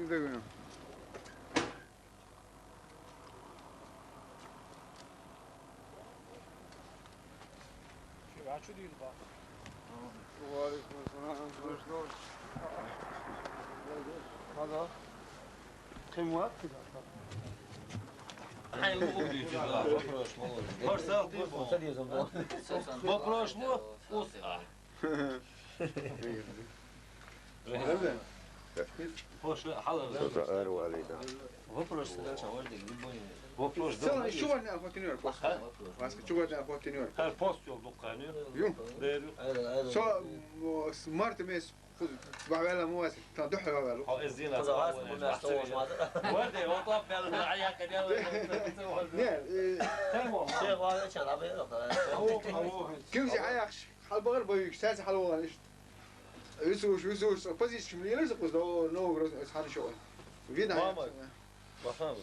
Degno. Şu değil bak. Aleyküm selam. Hadi. Kim var? الحين مو بدي تقرا بفرش مو فرصة فرصة دي زمان بفرش مو وسع فوش حضر سؤال والدة بفرش ثلاثة وردك بالبني بفرش Sen şu var ne yapatınıyor post? Başka şu var ne yapatınıyor? هل بوست يوم دقانير يوم. ديرو شو مرت ميس بعملها مو واسع تضحي بعمله. أو الزينة وردي وطاف على عليها كذا كم زي عياش حال بغير بيك ساس حال وغالش يسوش بزيش كملي ليش قصد نو غروس حال شو فينا ماما بفهم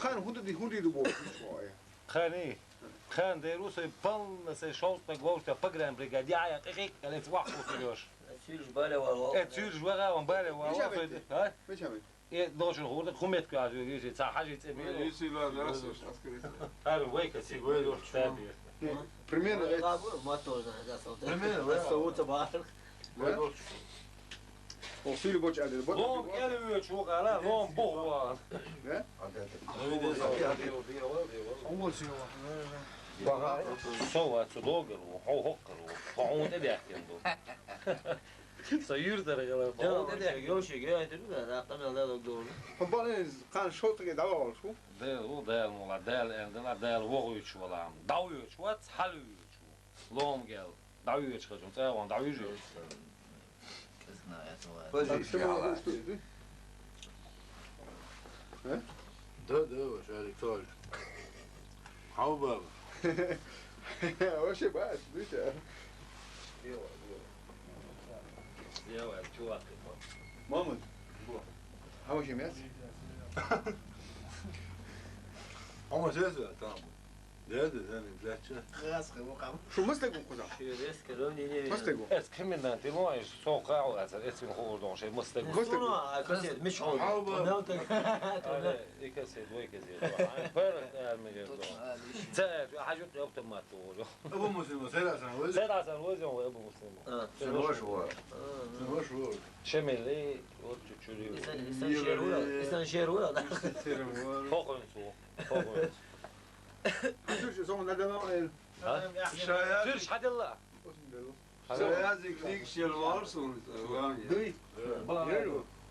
خان هندي دو بو خاني خان ديروس بان سي شوط نقوش تفقران بريغادي عيا قيق قالت واحد وفيوش تسير بالي والله تسير جوغا ومبالي وافد ها مش عمل ايه دوش الغور خميت كاجو يجي تاع حاجه تبي يسي لا درس عسكري هذا ويك سي ويدور تابي بريمير ما توزن هذا صوت بريمير صوت بارك وصيل بوش على البوت لون كانوا شو قال لون بوان اول شيء سوى تدوغر وحو هقر وحو تدي احكي سير درجه يوشي جاي تقول هذا قناه لا دور فبالين كان شوط كده ولا شو دال ولا دال عندنا دال وغويش ولا داويش وات حلويش لوم قال داويش خجم تاوان داويش ده وش عليك طول حوبر وش بعد ليش يا ولد شو وقت مامد هو شي مات هم جزء تمام ده ثاني بلاتشة خلاص مقام شو مسلك وقطع شيريس كلوني مسلك اس كم انت مو ايش سوقع واسا اسم خور دون شيء مستق مش عود يكسد ويكسد فرق المجال تاع حاجه اوتوماتو ابو مسلم سيد سنوات زاد عشان وزن وابو مسلم سنوات شو شمل ايه وتشوري استنى شيرو فوق فوق شو شو هذا ما ترش حد الله شايازك ديك شلوار صورت دوي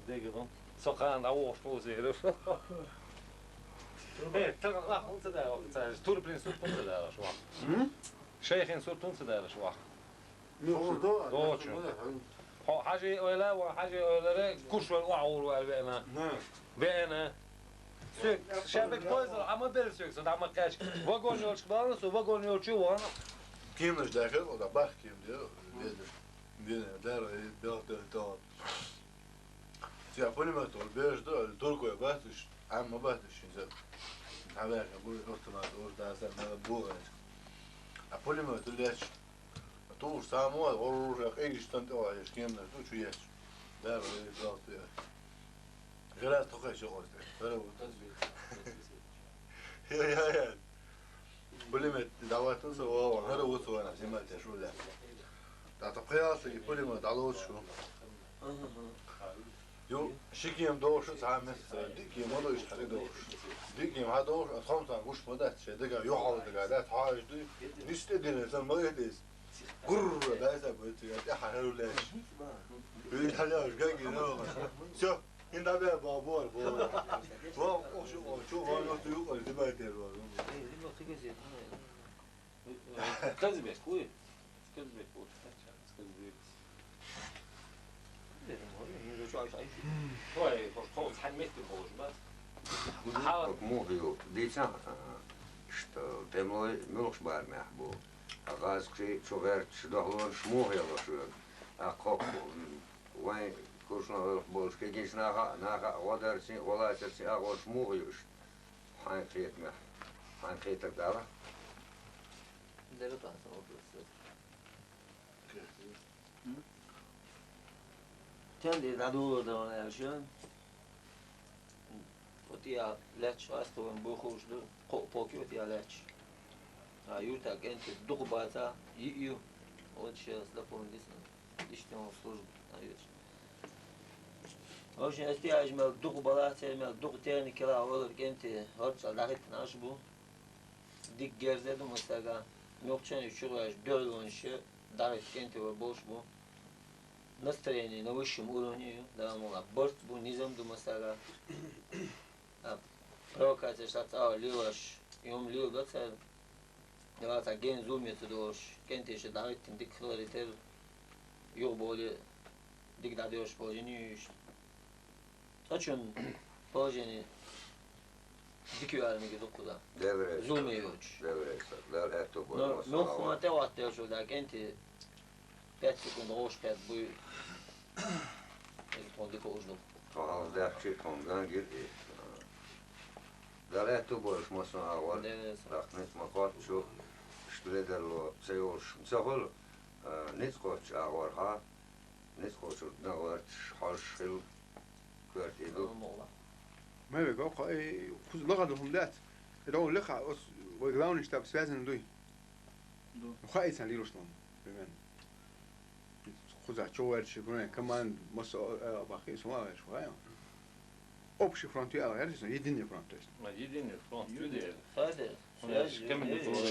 دقيقة سقان عوض فوزي ايه ترى انت ده تور برنس تور انت ده شو شيخين صورت انت ده شو حاجة ولا وحاجة ولا كوش والوعور والبينا بينا سوق شبك توزر عم بيرسوق صد عم كاش واقول يولش بالانس واقول يولش وانا كيمش داخل ولا باخ كيم دير بيدر دار دار تعرفوني ما تقول بيش ده التركو يباتش عم ما باتش زين عباك أقول أوتومات أور ده سامع بوغ أقول ما تقولش تور سامو أور إيش تنتو عايش كيمنا تو شو ياش دار دار غلاس تقول شو قلت فرو يا كل ما دعوات نص هو غير وصو أنا زي ما تشوف لا تعتقياس كل ما دعوات شو يو شكيم دوش سامس ديكي ما دوش حري دوش ديكي ما دوش أتخمسة وش بدأت شيء دقة يحاول دقة حاج دي نستدين ثم يهدس قرر لا سبت يا حلو ليش يحلاش جاي نو شو إن ده بابور شو ما نطيق الزبادة Kız bek bu. Kız bek bu. Kız bek. Ой, что схальмет похож, да? Мухил, дитя, что темлой милш бармях был. А газ кши чувер чдохлон шмухил шур. А коп вайн кушно больш кегиш наха водерси воласерси а гол шмухил. Хайн крет мях. Хайн крет так дала. Deve passar uma pessoa. Kendi dadurdan elşen. Otia leç astoven bokhuşdu. Poki otia leç. Ayuta kenti dukubata yiyu. Вот сейчас допомню лично службу. Очень остяж мел дух балате мел дух терни кела olur kenti harç lahit naşbu. Dik gerzedim mesela. Мелчание чураешь, дёрганще, дарит кенте больше бу. Настроение на высшем уровне, да, мол, борт бу, низом думасара. Провокация шатса, лилаш, юм лил гацер. Да, так ген зумет дош, кенте еще дарит дик хлоритер. Yok böyle dik dadıyorş poljeni. Saçın poljeni dikiyor mi gidiyor Devre. Zulmüyor. Devre. Dar eto bu. No kuma te vatte şu da kenti 5 sekund roş pet bu. Ez ton dik ojdu. Al der çıkımdan girdi. Dar eto bu şmasın avar. Rahmet makat şu ştrederlo seyoş. Sahol nitskoç avar ha. Nitskoç navar harşil kvartido. ما بقى خذ لغدهم ذات لو لقى ويقدرون يشتغل سوازن دوي وخايس على ليروشلون بمن خذ شوار شكرا كمان مس باقي سوا شوية أوبشي فرونتي على غير شيء يديني فرونتي Единый фронт людей. Hadi.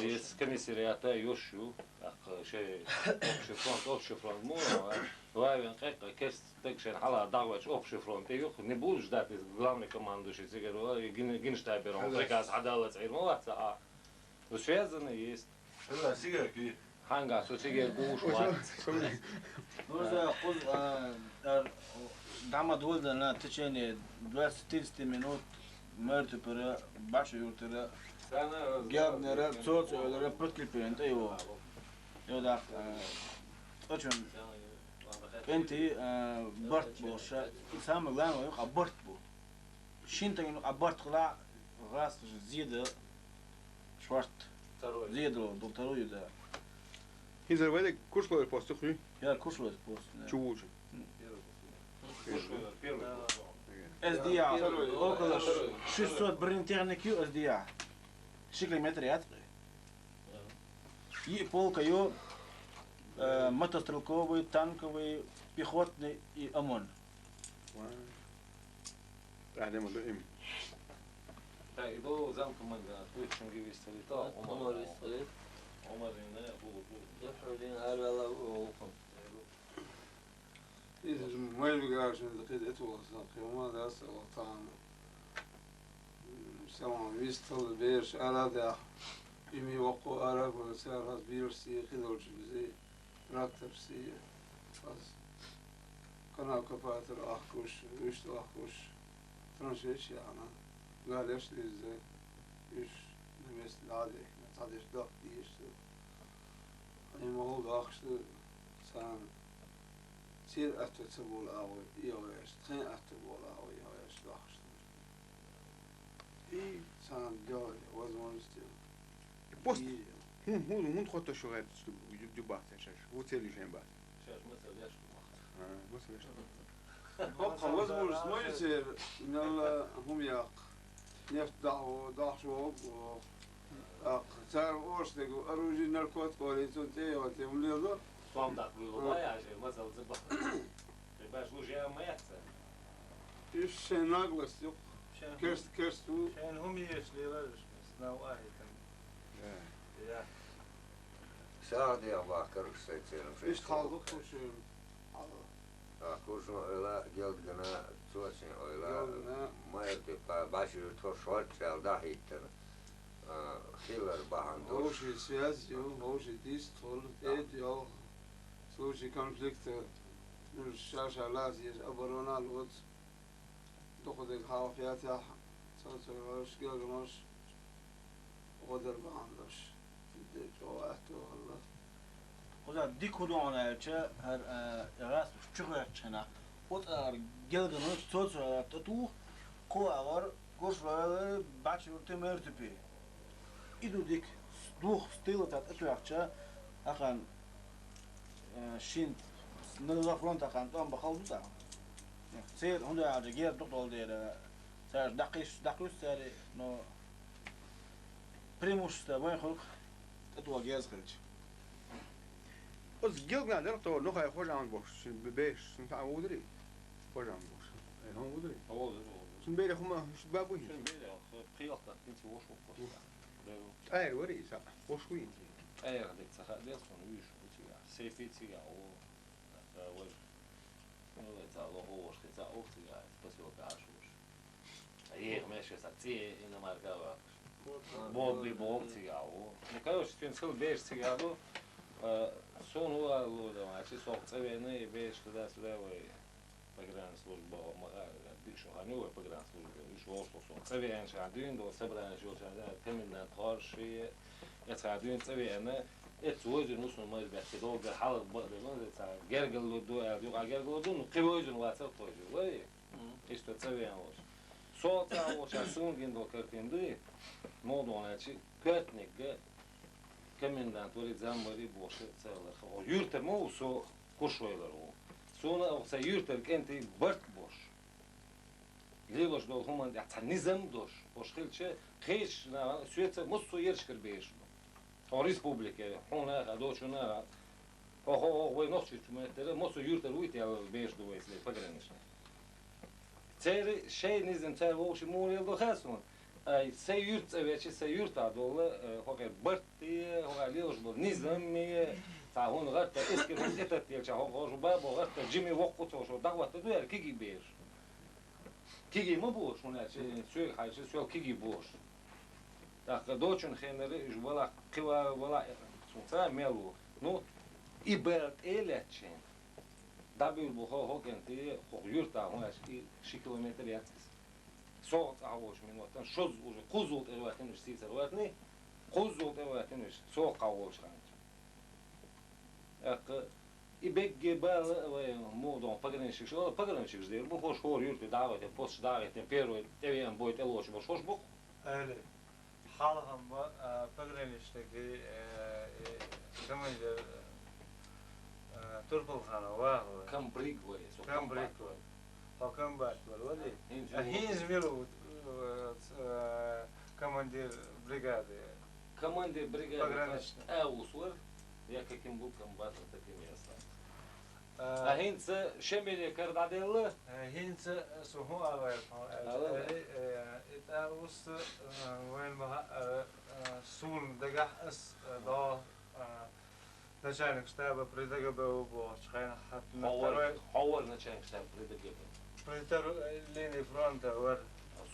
Есть комиссариата Йошу, общий фронт Мура, Лавин, кест, такшен, хала, дагвач, общий фронт. Не будешь ждать из главной командующей, генштабером, приказ Адалац, Ирмоваца, а связаны есть. Şuna sigara ki. Ханга, сочегер буш, Нужно дама довольно на течение 20-30 минут мертвый пора, баши юртера, гябнера, цоцелера, подкрепленте его. И вот так, очень انتي برت بوشا سام غلام يق برت بو شينتين برت خلا راس زيد شورت زيد دكتور يدا إذا بدك كوش لو البوست خي يا كوشلو بوست شو SDA около 600 бронетехник SDA шикли метрят и полка ё мотострелковый, танковый, пехотный и ОМОН. بعدين ما إم Так, до замка Мага, точно гивистали, то Omar istedik. Omar yine bu. Yapırdın harvela olsun. إذا ما يلقاش دقيقة أتوقع وما داس وطعم سواء يستل بيرش على ده يمي وقو أرق وسار هذا بيرسي خدوش بزي راتب سي بس كنا كفاتر أخوش ويشت أخوش ترانشيش يعني قال إيش ليزي إيش نمست العادي نتعديش دق ديش أي ما هو داخش سان سير أتتبول أوي يويش تخين أتتبول أوي يويش داخش إيه سان جاي وزمانستي بوست هون خطة شو غير جو بحث شاش هو تسير شيء بعد Сейчас мы садишь. بس أبقى وزمانست ما يصير إن الله هم ياق نفط داخش وب أق سار أورستك أروجي نركوت كوريتون تي وتمليضة Вам так было, я же мазал забыл. Ты баш уже маяться. إيش ناقلس يق كرستو عشان هم يشليلش ناو واحد Saadi ja vaakar seitsemän. إيش خالق وشو Kursun öyle geldiğine suosin öyle Geldine. mayırdı başı tur şort çal da hitten. хилар бахандош. Общие связи, общие действия, эти, в случае конфликта, шашалаз есть оборона, вот, доходит халфиятя, социалиш, гелгамаш, قدر بهنداش جوات والله خدا دیکودانه چه هر راست چقدر چنا خود گلگنو توت تو کو اگر گوش ولی بچه ورته مرتبی ایدو دیک دوخ ستیل تات اتوچه اخن شین نلزا فرونت اخن تام بخالد تا سیر هنده عجه گیر دکتر دیره سر دقیق سر نو преимущество вон хок это агез خرج Os gilgna der to nog hij goed aan box, zijn beest, zijn oudere. Goed aan box. En hoe oudere? Zijn beest gewoon baboe. قيلتا انت وش وقت Hoor is dat. Hoe goed. هذيك تخدير ويش وتيا سيفيتيا و والله تعالى هو وش كذا اوتيا بس هو كاشوش ايه ماشي ساتي هنا ماركا بوبي بوبتيا و كاوش تنسل بيش تيا دو سون هو لو ماشي سوق تبيني بيش كذا سلا و بقران служба بيشو هنو بقران служба وش وصل تبين شادين دو سبران شو شادين كملنا طارشي يتعدين تبيني اتوجه نص ما يبقى كده حلق بقدر تاع جرجل دو يقع جرجل دو قويجن واتر توجه وي ايش تسوي وش صوت وش اسون جندو كرتندي موضوعنا شيء كاتنيك كمن دان توري زامبري بوش تسالخ او يورت مو سو كوشويلر سونا او سيورتر كنت برت بوش ليلوش دول هم نظام دوش بوش خيلش خيش سويت مصو يرشكر بيش او республике هنا غادوشنا هو نوتشي تمثل مصو يورتر ويتي على بيش دو если пограничный цели شيء نظام цели وش مول دو خاصون اي سيورت ويش سيورت دول هو برتي هو ليلوش دول نظام تعاون غات اسكي انت تيجا هو جباب غات جيمي وقت وشو دعوه تدوير كيجي بيش كيجي ما بوش هنا شيء حاجه شو كيجي بوش так дочун хенери жвала кива вала сунца мелу ну и берт элечен дабил бу хогенти хогюрта хонаш и шикилометр яцис сот авош минутан шоз уже кузул эрватен штица эрватни кузул эрватен со кавош ранч ак и бегге бал модон пограничник шо пограничник здесь бу хош хор юрте давайте пост давайте первый evен будет элош бу хош бу öyle halkım bu pagranişteki kamınca Turpulxana var كم بريك وي كم بريك حكم بات والله هين زميلو командир бригады команде бригады пограничный Аусвар я каким был комбатом таким я стал а хинца шемели кардаделла هينس سهو أغير إذا وست وين بها سون دقح أس دا начальник штаба предлагал خير حتى حول начальник штаба предлагал линии фронта ور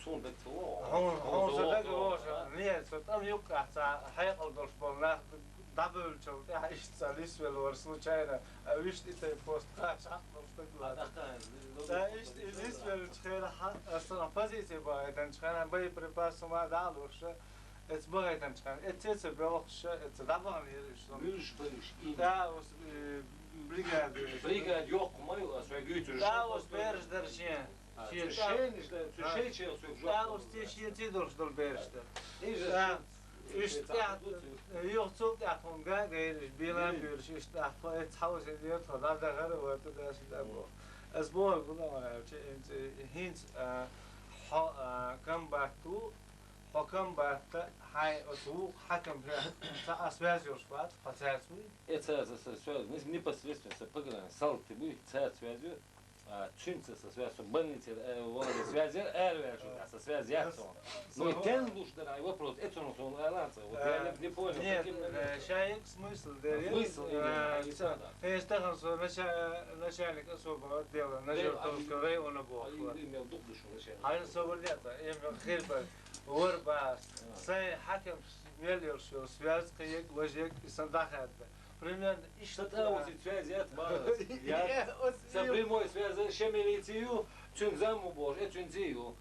سون بتوع هون صدق نيت там يوقع حيقل بالنا دبل شو تعيش ساليس ولا случайно ويش انت بوست قاش عقل تعيش ليس ولا تخيل اصلا позиция بقى تنشخنا باي بريباس ما دالوش اتبغي تنشخنا اتس بروخش اتدبر مش بيش да бригада yok mu yok söylüyor да was берж держен да was ти тидорш дол берште işte yok çok yakın gayri bilen bir şey işte et house ediyor da da garı var da işte bu az bu buna hint kam baktu حكم بعد هاي أسوق حكم أسواق يوشفات فساسوي это связь непосредственно с пограничным салты будет связью Čince sa sve su brnice, vode svezer, sa sve zjacom. No i ten luštenaj вопрос, это он ланца, вот я не понял. Нет, шаек смысл, да, Стахан, что начальник особого отдела Нажертовского района был. Имел дух душу начальник. А он особо лето, имел хирба, ворбас, сай хакем мелер, что связь, каек, ложек и сандахат. Примерно Что-то вот связь, я sa primoy связь, ще милицию, чун заму бож, чунцию.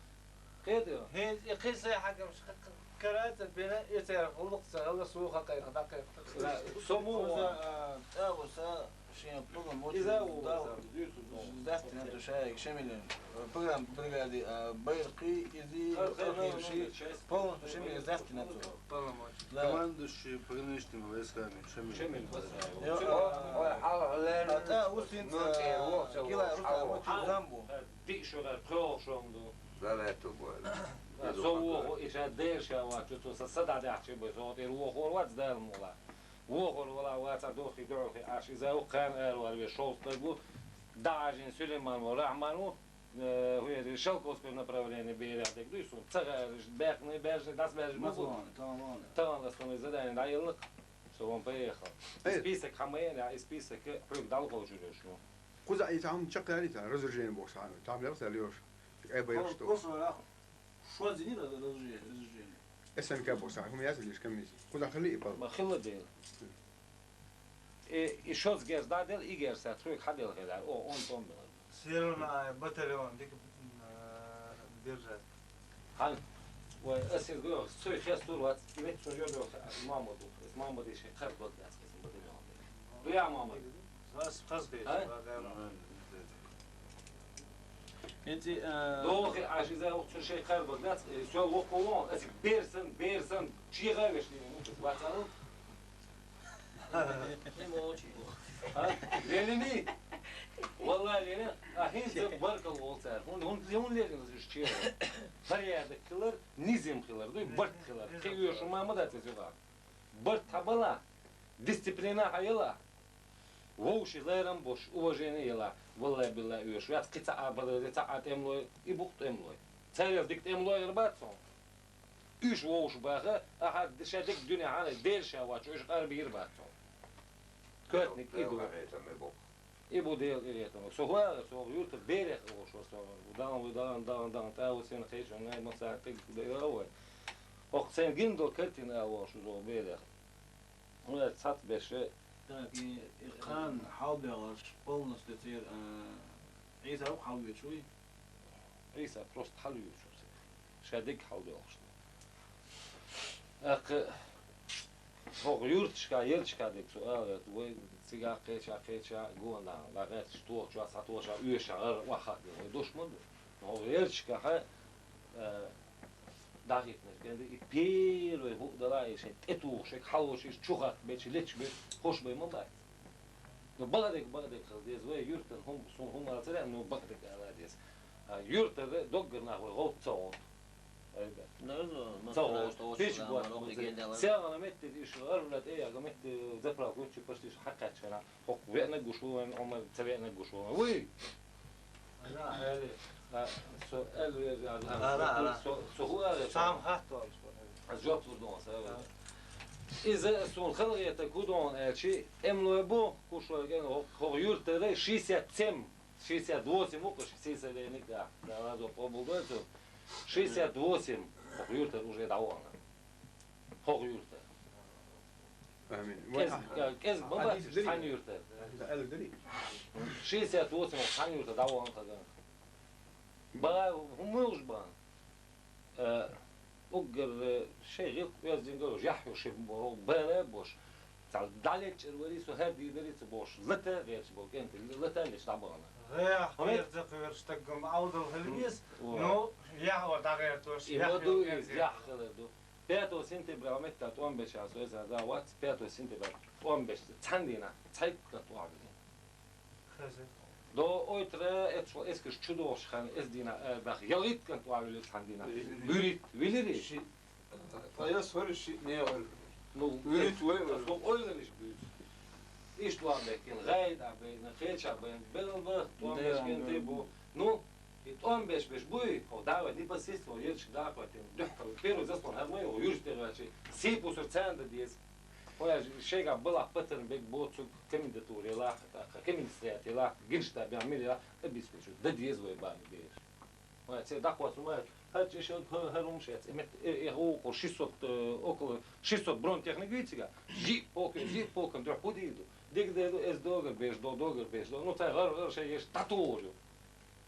كده. هي قصة حاجة مش كرات بنا يصير خلق سهل سوق حقيقة دقيقة. لا سمو. وسا شيء بروجرام موجود. إذا هو دافت أنت شايك شامل بروجرام بريغادي بايرقي إذي شيء بون شامل دافت أنت. Командующий пограничными войсками. شامل. دي شو غير شو لا تقول سو إيش هديش يا وقت تو صدع ده عشان بزود يروح وات ده المولا وقول ولا وات دوخي دوخي عش إذا هو كان قالوا اللي شو تقول داعين سليمان ولا عمانو هو شلكوس في направлении بيرادك دويسون تغير بيخني بيرج داس بيرج تمام das von задание да елк что он поехал список хамена список прыг дал получилось ну كوزا أي تعم شق يعني ترى رزجين بوكس عنه تعم لبس اليوش أي بيرشتو شو زيني رزجين اسم كابوس هم ياسليش كميز كوزا خليه يبقى ما خلدين إيشوز جيرز دادل إيجرز تروي حدل كذا أو أون توم سيرنا باتاليون ديك ديرجات هل وأسير جوه سوي خيستور وات كيف تسوي جوه مامو دي شيء خرب وقت أسكت باتاليون ويا مامو خاص بيش انت دوخي عاش إذا وقت شيء خرب وقت سوي وقوون أسك بيرسن شيء غيرش ليه باتالون ليني والله ليني أحين تبارك الله تعالى هون ليني زشتير فريادة كلر نظام كلر دوي برد كلر كيو شو ما مدة تزوجا برد تبلا دисциплина هيلا ووشي ليرم بوش уважение يلا والله بالله يوش ويات قطع بدل قطع تملوي يبوق تملوي تعرف ديك تملوي رباطهم إيش ووش باخه أحد شادك الدنيا عالي دير شاوات وإيش قارب يرباطهم كاتنك إيدو إيبو ديل إليتهم سوى يورت بيرخ وش ودان تاو سين خيش وناي مساعتك ديراوي وقتين جندو كاتين أواش وزو بيرخ ولا تصات بش كان حاضر بولنس تصير عيسى أو حاضر شوي عيسى بروست حلو شو شادك حاضر أق هو يورتشكا يلتشكا ديك سؤال وين سيجا قيتشا جونا لغاية شتوق شو ساتوش يوش غير واحد يدوش من هو يلتشكا ها داخل كان يبير ويهو دراي شيء تتو شيء حلو شيء شوخة بيش ليش بيش خوش بي من بعد بغدك خلديز وين يورتن هم على ترى إنه بغدك على ديس يورتن دوغرنا هو غوت صوت فيش بوات سياغنا مت إيش أرلت إيه قمت زفرة كوتش بستيش حكت شنا حق بيعنا جوشون عمر تبيعنا جوشون وي سؤال لا سام حتى الجواب تردون سأل إذا سون خلقية تكودون شيء أملو يبو كوشوا جن هو يورت ده 68 ممكن 60 لينك ده هذا بابودو 68 هو يورت уже دعوانا هو يورت آمين كز بابا حن يورت 68 حن يورت دعوانا كذا بقى هم يوش بقى أجر شيء يزين قالوا جحيو شيء بره بوش تعال داليتش الوريسو هادي دريت بوش لتا غيرش بوك أنت لتا ليش تعبانة غير تقدر تقوم عودة الهلبيس نو يهوى دغيرتوش يبدو يحخلدو بياتو سنتبر عملت توم بش عسو إذا دا وات بياتو سنتبر توم بش تندينا تايب كتوعدين دو اويترا اتشو اسكش چودوش خان اس دينا بخ يغيت كنت وعملت تندينا بريت ويلري شي طيب سوري شي نيول نو بريت وين سو اويلريش بريت isto abekin gaid abein khech abein belba to amesken tebu nu it 15 bui o dava ni pasist o yerch da kwatem pero zaslon hazmay o yurch tervachi si pusurcanda dies Olha, chega bela pătăn bec boțu kemin de turi la kemin sete la ginsta be amili la e biscuit de dies voi bani beș Olha, ți da cu mai Hace și harum și emet e o 600 около 600 bron tehnică zi pokam doar podidu dig de es doger beș beș nu ți har și ești tatuoriu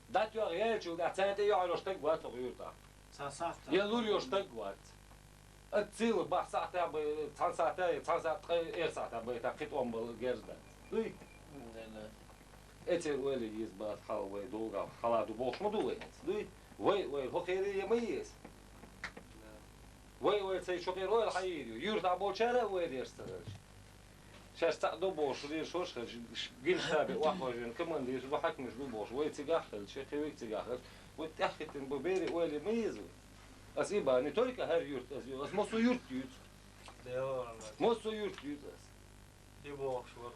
dat eu aici da țate eu alo șteg guat o iuta el luri o șteg guat Ațilă, ba, satea, bă, țan satea, satea, bă, ta cât om, bă, gherzda. Ui? Ece uele ies, bă, hal, bă, dolga, haladu, boș, mă duwe, ui? Voi, hocheri e mă ies. Voi, ței șocher, oel, hairiu, iurta, bolceară, uele, ești sărăci. Și asta do boș, rir, șoșcă, gil ștabe, oahojin, cămândiș, vă hakmiș, du boș, voi țigahăl, ce hevic țigahăl, voi teahătin, bă, bere, uele, mă ies, As iba, не только her yurt, as mosu yurt yut. Mosu yurt yut as. Ibo şur.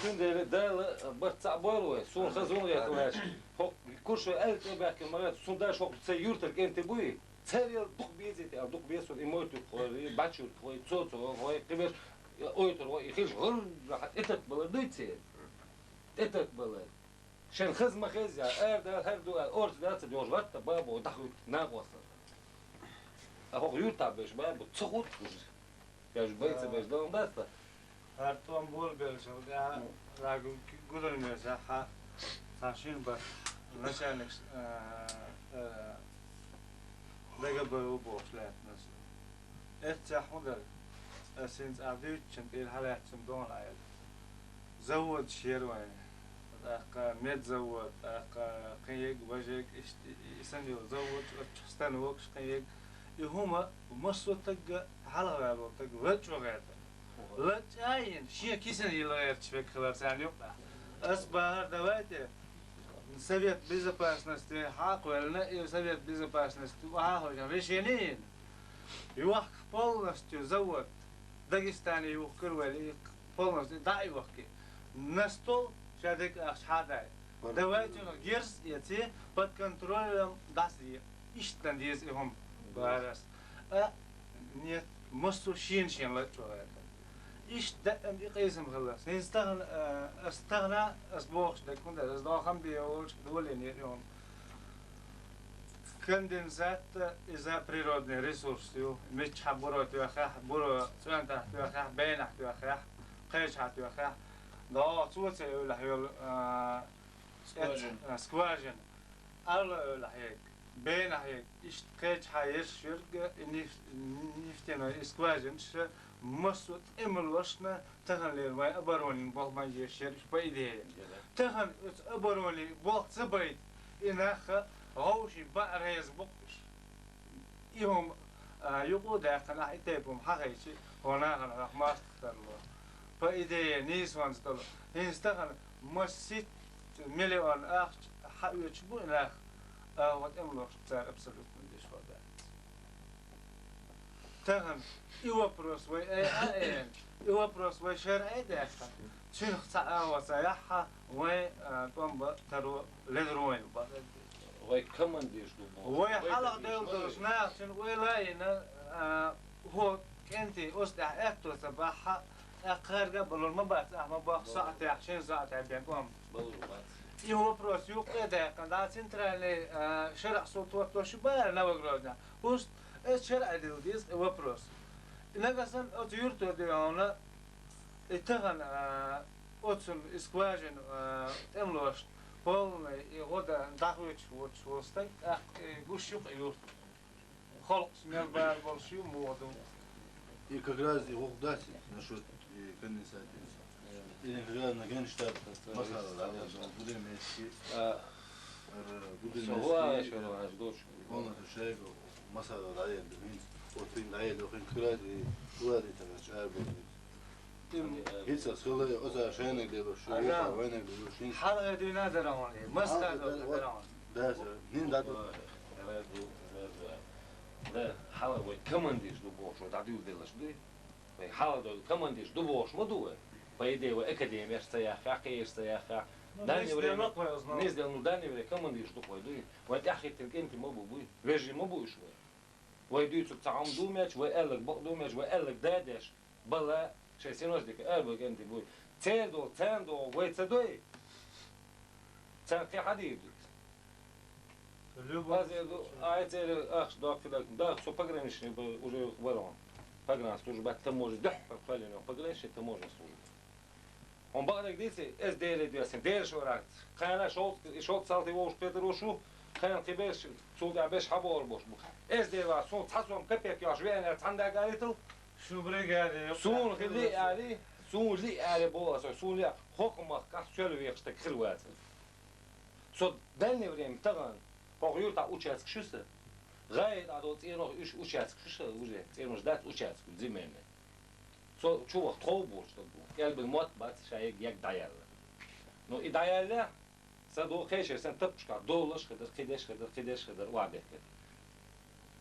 Şimdi de barça boylu, sun khazun ya tuash. Hok kurşu el tebek marat sunda şok se yurter kente buy. Serial duk bezeti, duk beso imoytu khoy, bachur khoy, tsotso khoy, kibir oytur khoy, khish hur rahat etet baladıytse. Etet balad. Şen khazma khazya, her dual ort datsa diyor vatta babo dahu naqwasa. Ako yurtta beş ben bu çuhut kuş. Ya şu bayısı beş dağım basta. Her tom bol belşo ya ragu gudurmuyorsa ha taşın bak mesela lega bu boşlar nasıl. Et tahmudar اسنت عبديتشن الحلقة دون عيال زود شيروان أقا ميت زود أقا قيق وجهك يسنجو زود استنى وقش قيق يهما مصر تجا حلقة على تجا وجه غيره وجه عين شيء كيسن يلغير تشبك خلاص يعني يبقى أصبح دواته سبيت безопасности حق ولا سبيت безопасности وها رشينين يوقف полностью زود داغستاني يوكر ولي полностью داي وقت نستول شادك أشحادا دواته غيرس يتي под контролем داسي إشتن ديز إهم بارس нет مستو شين لا تشوفه إيش دقم يقيسم خلاص استغنى أسبوعش دكون ده أصدق خم بيقولش دولين يوم конденсат إذا природный ресурс يو مش حبورة تواخه برو سوان تحت تواخه بين تواخه قيش تواخه ده صوت ولا هيول سكواجن أول هيك بين هيك إيش قيش حيش شرق نفتنا سكواجن ش مسوت إملوشنا تهنلي ما أبروني بق ما يشير بيدين تهن أبروني بق زبيد إنخ غوشي بعريز بقش يوم يقول ده كنا يتبهم حقيقي هنا كنا ما استخدموا بيدين نيس وانستلو نستخدم مسيت مليون حيوش بونا وات إملوش صار أبسولوت من دش فدا تهن يوبروس وي يوبروس وي شرعي ده شنو خصها وصيحة وي طنبة ترو لدروين Vai comandis do وي حلق دولدوس ناقشن وي لاينا هو كنتي أصدع أكتو سباحة أقهر قبل المبات أحمد باق ساعتي عشان ساعتي بيقوم يهو بروس يوقع ده كان سنترالي شرع صوت وقت وشبال نوغرودنا وست شرع ديلديس هو بروس نقصن أتيورتو ديونا اتغن أتسن إسكواجن إملوش полный и года дахвич вот шостак гушюк юрт холк смел бар большую моду И как раз его дать насчет конденсата. Или когда на генштаб масала, да, будем идти. Полностью человек масала, да, я думаю, вот ты на это очень кратко, куда-то это чарбо. هيتس خلي أزا شينك ديلو شو وينك ديلو شين حلقة دي نادر عماني مسكة دولار ده نين ده ده حالا وي كمانديش دو بوش ودعديو ديلاش دي وي حالا دو كمانديش دو بوش ما دوه По идее, академия стояха, хакей стояха. Дальнее время, не сделал, ну дальнее время, команды что пойду. Вот я хотел кенти мобу буй, вежи мобу швы. ويدوي تعم دومش ويقلك بق دومش ويقلك دادش بلا شيء سينوجدك قلبك أنت بوي تاندو ويتصدوي تان في حديد هذا عايز أخش داك في داك سو بقرنش уже ворон погран служба таможня дах палено пограничный таможня служба он багдак диси SDL диасен дершорат кана шот салти вош петерошу كان تبيش صوت عبيش حبور بوش بو SDL صوت حسون كبيك يا شوية عندك قالتو شو بريغادي سون خلي علي سون لي علي بولا سون لي حكم كاس شلو يخشتك خلوات صوت دلني بريم تغن فوقيو تاع اوتشاتك شوسه غايد عدو تينو ايش اوتشاتك شوسه وجه تينو جدات اوتشاتك زمان صوت شو وقت خوبوش تبو قلب الموت بات شايك يك دايال نو ادايال صدو خيشه سن تبشكا دولش قدر وعده كده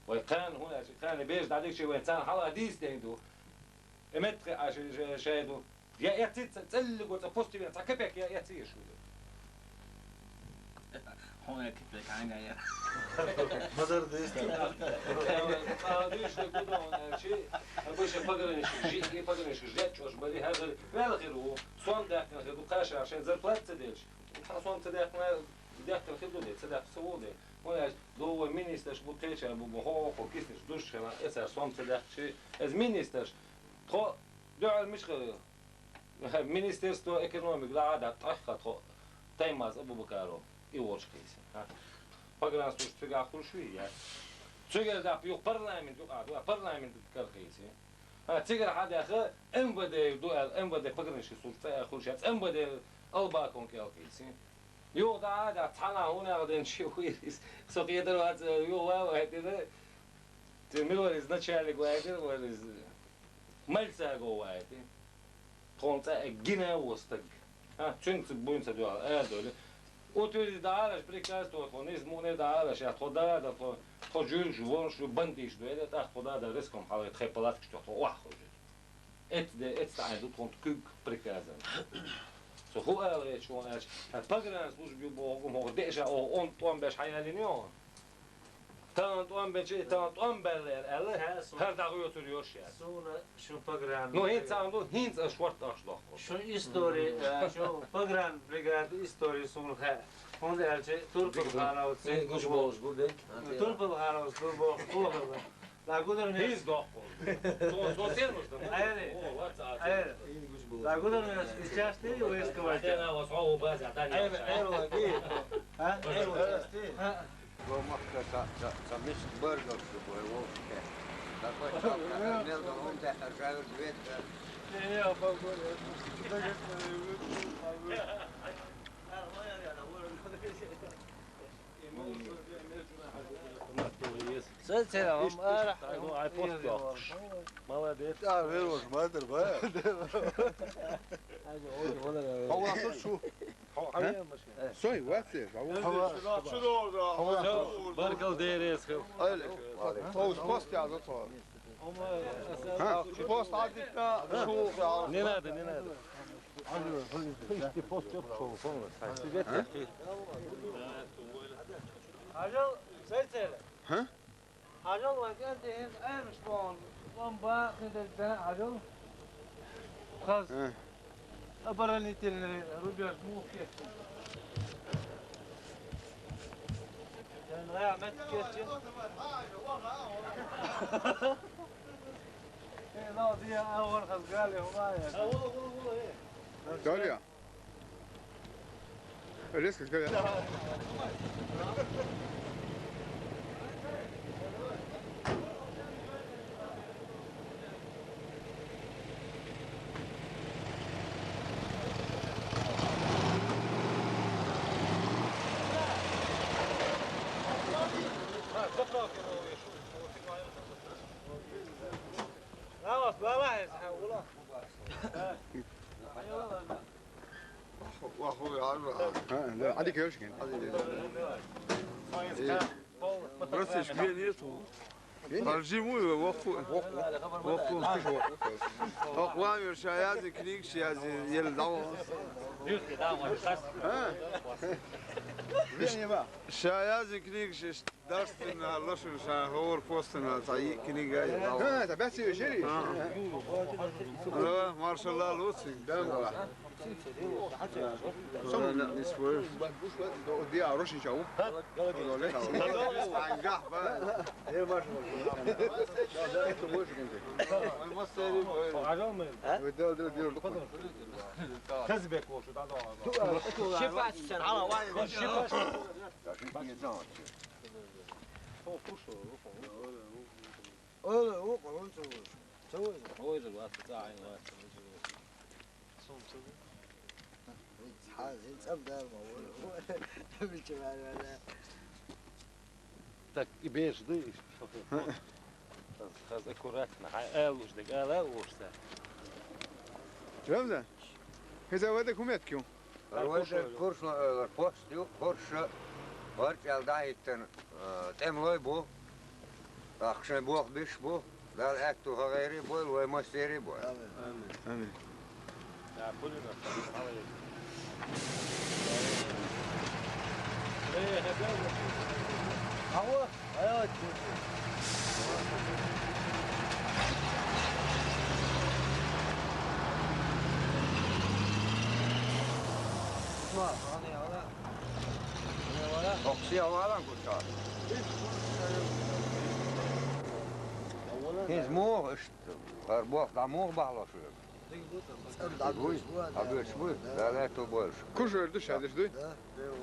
وكان هنا كان بيج دالك شي وين تان حلا ديس ديندو امت شايدو يا تتسلق وتبوستي تاع كبك يا تي شو هون كيف عنا يا مدر ديست قاديش بدون شيء باش فقرن شي فقرن شي جات واش بالي هذا لا غيره صون داك غير قاش عشان زر بلات تديش صون تداك داخل خدو دي تداك سوودي ولا دو مينيستر بوتيش ابو بوخو وكيسنش دوش انا اسا صون تداك شي از مينيستر خو دع المشكله مينيستر ستو ايكونوميك لا عاد طخ تايماز ابو بكارو يورش كيس فقران سوش تقع كل شويه تقدر دا بيو برلمان تقع برلمان تكرخيسي تقدر حدا اخ ام بده دو ام بده فقرن شي سوش تا كل شيء ام بده الباكون كيسي يو دا تانا هنا غادي شي ويريس سو يقدر هات يو هاد تميلو изначально говорил вот мальца говорит конца гина восток чунц буйнца дуал доле Otuzi dağlar prekaz to fonis mune dağlar ya xoda da xojul jvon shu bandish do eda ta xoda da riskom halı txepalat ki to wah xojul et ta'adu kont kuk prekazan so xo ale şu an pagran службу богом hodesha o 10-15 hayaliniyor tant 15 tant 15 eller her dag oturuyor ya sonra şu pagran no hiç andu hiç ashwart ashloq şu istori şu pagran brigade istori sonra ha onda elçe Turpul Halavutsi Guş boğuz bu denk. Turpul Halavutsi Turpul Halavutsi La gudar ne hiç doq to termos da Aynen. o what's Aynen. La gudar ne istiyorsun o eski انا وصعوبه بس عطاني ايوه اكيد ها ايوه ها ومحكة سمشت برجر شو هو لقد نلقى هم تحت رجال البيت يا بابا Selam. Aj posto. Mala djeca. Ja, veroš, mater, baja. هو عطل شو سوي واتساب Barkal deres. هو بوست يا زلمه ها بوست عندك شوف يا Ne nada, ne nada. İşte post yok çoğu sonra. Hacıl söyle. Ha? Hacıl var geldi en son bomba kıdırdan hacıl. Kaz. Abarani telleri rubiyat mu fiyatı. Sen rahmet geçin. لا دي اول خزقالي هوايه دوليا الريسك كده خلاص لا لاحظ والله واخوي عارف ها عندك ايش كان برسش بين يسو الجيموي وقو أقوام شايات كنيك شايات يلدعوا شايات كنيك درست إن الله شو هو الفوستنا تعيق كنيك جاي ها تبعت شيري لا ما شاء الله لوتسي لا نسوي دي عروش يشوف نجح بقى كذبك وشو شفاعة السنة على واحد شفاعة هو الوقت بتاعي Так и бежишь, дышишь. Аккуратно, элуш, так элушься. Правда? إذا ودك متكيو الوجه كورسنا البوستيو كورس ورجع دايتن تملوي بو أخشن بوخ بيش بو لا أكتو غيري بو ومسيري بو آمين يا بولينا هو ايوه أقصي أولا كنت هيز موغ إشت بوخ دا موغ بحلا شو أبيش بوي لا تبولش كوش وردوش هذا شدوي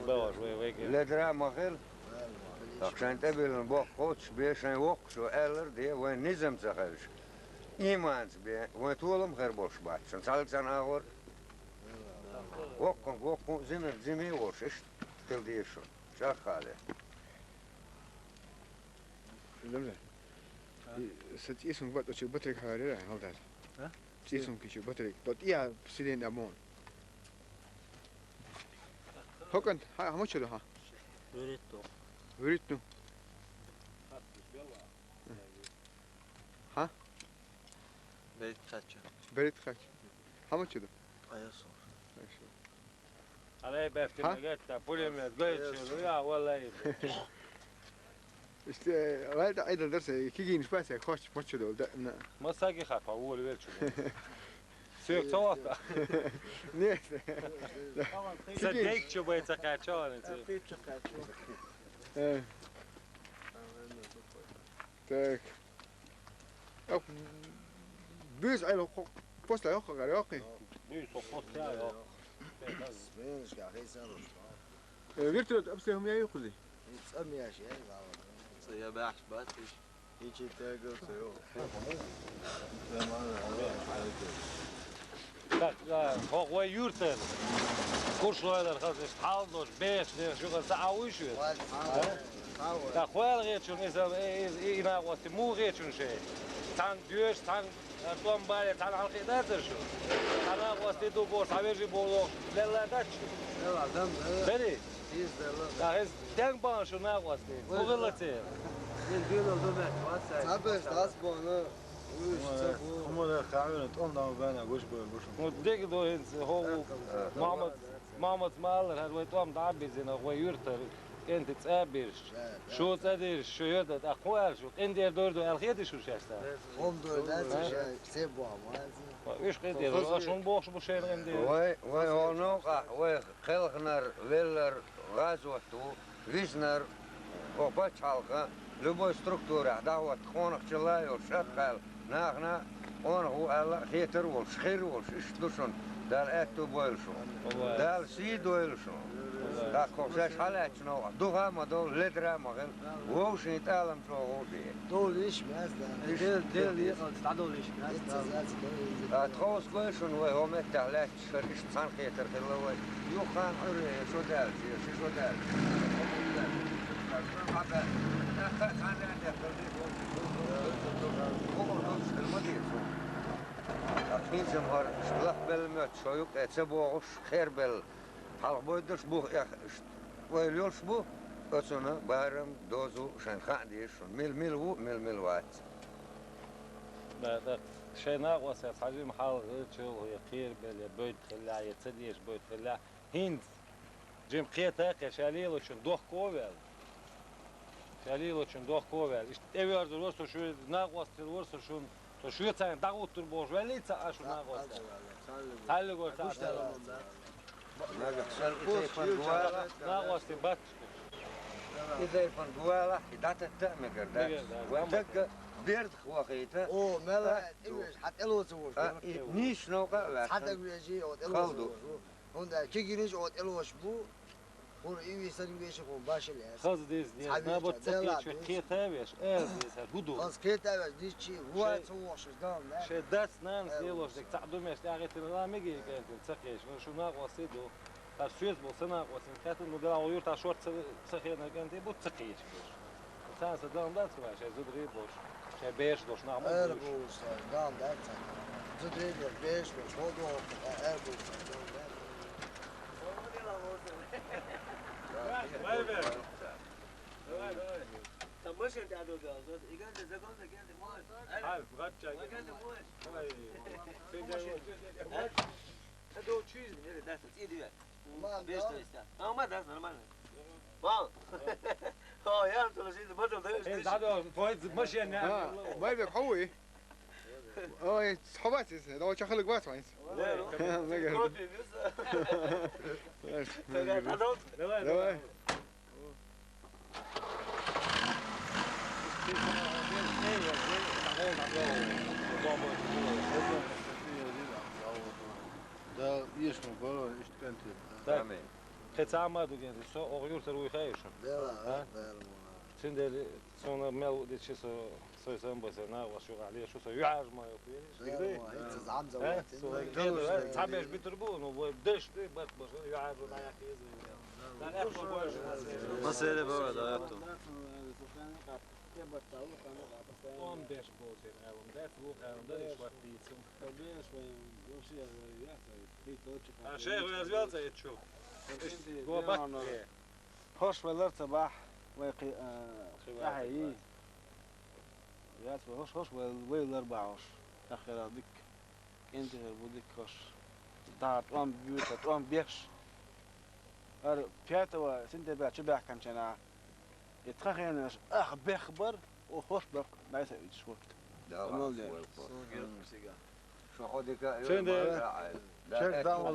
باش وي لا درا مخيل عشان تبين بوخ قوتش بيشان وقشو ألر دي وين نزم تخرج إيمانس بي وين طولم خير بولش بات شن سالتان أغور وقم زمي ورش إشت تل ديشو شاخ هذا لمزة ست اسم بات أشوف بطريق هاري هل ده ها؟ اسم كيشوف بطريق بط إياه بسيدين أمون هكذا ها ما شلو ها وريتو ها بيت تاتشا بريت خاك ها ما شلو ايوه على بفتي ما قلت بولينا قلت يا والله است وارد أيضا درس كيجي نشباسه خوش ما شلو ده ما ساقي خاف أول ويل شو سير توقع نيت صدق شو بيتقاعدون انت تاك أو بيز على بوست لا يخرج على يقي بيو صوت يا Spanish guy, he sounds غيرت أبصرهم يا يخزي it's a me actually. So يا باش باتش He تاجر سيو. لا هو يورتن كوش هذا خلاص حاضر بيش شو قال ساعة شو لا خوال غير شو إذا وقت مو غير شو شيء تان ديوش تان توم بالي تان على الخدات شو أنا وقت دو بورس عبيجي بولو لا داتش لا دم. بدي He's the look. لا هز دنگ بان شو ناقص دي مغلطين تعبش تعصبه هم ده خاوين تقوم بنا قش بقش وديك دو هو محمد مالر هاد ويتوام دعبي زينا هو يورتر انت تسابيرش شو تدير شو يدد اخوال شو اندير دور دو الخيدي شو شاستا هم دول ناس سيبوا مازن. ايش قدير شون بوخش بوشين اندير وي هونوقع وي خلقنر ويلر غازوتو ويزنر وباتش حلقة любой структуре دعوة خونق جلاي وشبخل ناخنا on هو alla heter wol schir wol istlusun dal etto boilsun dal si doilsun da komsas halachno duha ma do ledra magel wo shit alam so hodi دول ايش مازن. ديل يقعد تعدول ايش تخوص boilsun و هو متعلات شرش تسان خيتر خلوي يوخان عري شو دال شو دال أخين زمهر شلح بالمت شويك اتسبوغش خير بال حلق بويدرش بوخ ويليولش بو أصلا بارم دوزو شن خاديش مل وات. ده شيء ناقص يا حاجة محل غير شو هي خير بل بيت خلا يتصديش بيت خلا هند جيم قيتك شاليل وشن دوخ كوبل شاليل وشن دوخ كوبل إيش تبي أرد الورس شو ناقص الورس شو شو يتصير دعوة تربوش ولا شو ناقص هل يقول تعال ناقص تبات إذا يفنقوالا يدات التأمكر ده وتك بيرد خواخيته او ملا ايش حتى لو سووا نيش نوقع حتى يجي او الو هون كيجينيش او الو شبو هون ايوي سن بيش هون باش له خلاص ديز نابط تقي شو كيتا بيش ديز هدو خلاص كيتا بس دي شيء هو سووا شو دام شي داس نانس ديلوش ديك تعدو مش لاغيت لا ميجي كانت تسقيش شو ناقص يدو فسويس بوسنا وسن كاتو مدرا ويور تاع شورت سخينا كانت بو تسقيش تاع صدام داس واش زدري بوش شي بيش دوش نعمل اربوس دام دات زدري بيش دوش هودو اربوس طب مش انت عدو جاوزات يقال ده زقون ده كان موت عارف غاتشا كان موت فين جاي هذا تشيز من ده تيدي ما بيش ده ما ده ما يا انت لو زيد بدل ده انت عدو فويد ماشي انا ما يبقى حوي صحباتي لو شخلك بات وين لا ده يشمل برا ايش كانت تمام خت عمادو جند سو اغيور تروي خايش لا سند سونا مل دي شي سو سام بسنا وشو عليه شو سو يعرج ما يقول زعم زوات تعبش بتربون وبدش بس يعرج ما يحكي مسألة بعد آياته. اون بيش بوزين اون دات هو كان ده شويه شيخ يا زياد زي تشوف هو بك هوش ولر صباح ويقي احيي ياس هوش ويل اربعوش اخر ديك انت بدك هوش دار طعم بيوت طعم بيش ار بياتوا سنت بقى شبح كان شنا يتخيل بخبر وخوش بق ما يسوي شو شو خدك فين شيخ دام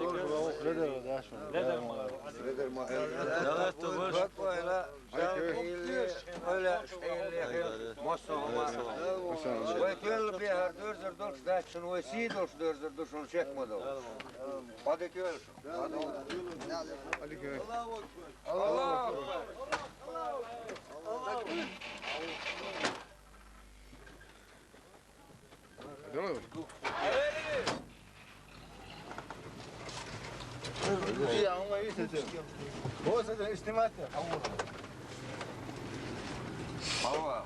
ريدر داشون ريدر ما لا تبغى ولا ولا مصر وكل بيها درزر دولش داش شنو يسيدوش درزر دوشون شيخ مدو هذا كيف الله هو سيد الاجتماع هو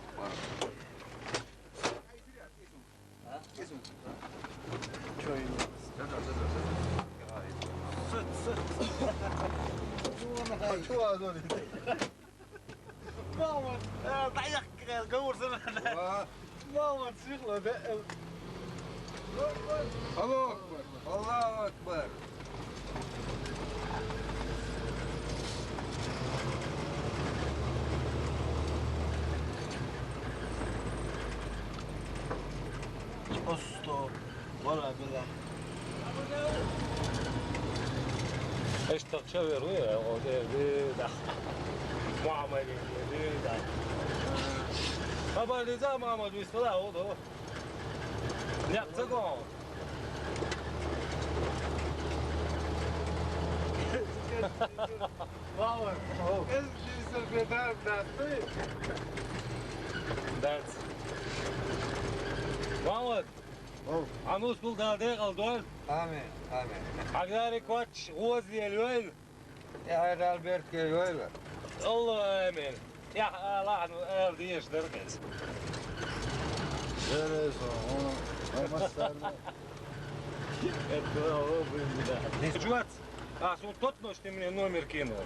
شو هذول ماما ضيق الجور زمان ماما تشيخ له دق الله أكبر الله أكبر أسطو ولا بالله ايش تشاور ويا او ده معمل ده ابا اللي ما ما بيصلاه هو نعتقو باور ايش يصير في That's Mahmut. Anus bul dağda kaldı. آمين آمين Agari koç goz diyelim. يا هذا البيت كيف ولا Allah amin. Ya Allah el diyeş derkes. Это о, блин, да. Джуат. А, сон тот ночь ты мне номер кинул.